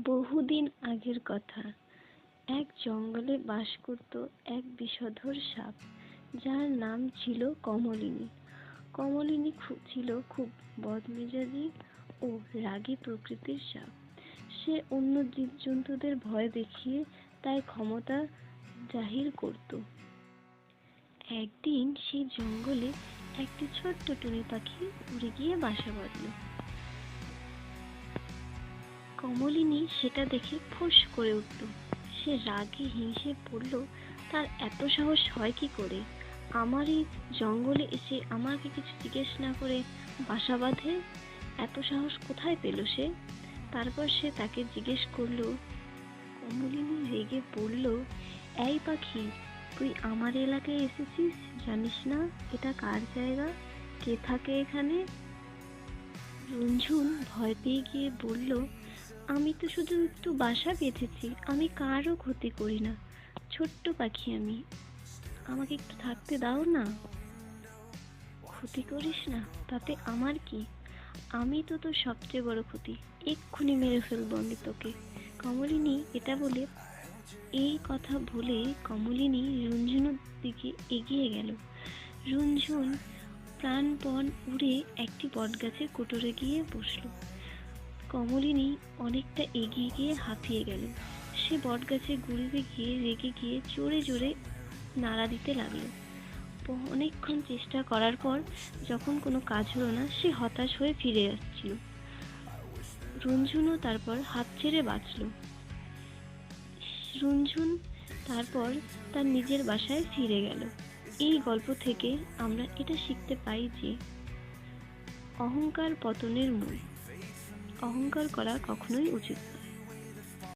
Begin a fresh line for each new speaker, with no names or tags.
বহুদিন আগের কথা। এক জঙ্গলে বাস করত এক বিষধর সাপ, যার নাম ছিল কমলিনী। কমলিনী ছিল খুব বদমেজাজি ও রাগী প্রকৃতির সাপ। সে অন্য জীবজন্তুদের ভয় দেখিয়ে তার ক্ষমতা জাহির করত। একদিন সেই জঙ্গলে একটি ছোট্ট টুনি পাখি উড়ে গিয়ে বাসা বাঁধল। কমলিনী সেটা দেখে ফোঁস করে উঠল। সে রাগে হিংসে পড়ল, তার এত সাহস হয় কি করে আমার এই জঙ্গলে এসে আমাকে কিছু জিজ্ঞেস না করে বাসা বাঁধে? এত সাহস কোথায় পেল সে? তারপর সে তাকে জিজ্ঞেস করল। কমলিনী রেগে বলল, এই পাখি, তুই আমার এলাকায় এসেছিস, জানিস না এটা কার জায়গা, কে থাকে এখানে? রুনঝুন ভয় পেয়ে গিয়ে বলল, আমি তো শুধু একটু বাসা বেঁধেছি, আমি কারও ক্ষতি করি না, ছোট্ট পাখি আমি, আমাকে একটু থাকতে দাও না। ক্ষতি করিস না তাতে আমার কি? আমি তো তোর সবচেয়ে বড় ক্ষতি, এক্ষুনি মেরে ফেলবো আমি তোকে। কমলিনী এটা বলে এই কথা বলে কমলিনী রুনঝুনের দিকে এগিয়ে গেল। রুনঝুন প্রাণপণ উড়ে একটি বটগাছের কোটরে গিয়ে বসল। কমলিনী অনেকটা এগিয়ে গিয়ে হাঁপিয়ে গেল। সে বটগাছের গুঁড়িতে গিয়ে রেগে গিয়ে জোরে জোরে নাড়া দিতে লাগলো। অনেকক্ষণ চেষ্টা করার পর যখন কোনো কাজ হলো না, সে হতাশ হয়ে ফিরে যাচ্ছিল। রুনঝুনও তারপর হাঁপ ছেড়ে বাঁচল। রুনঝুন তারপর তার নিজের বাসায় ফিরে গেল। এই গল্প থেকে আমরা এটা শিখতে পাই যে অহংকার পতনের মূল। অহংকার করা কখনোই উচিত নয়।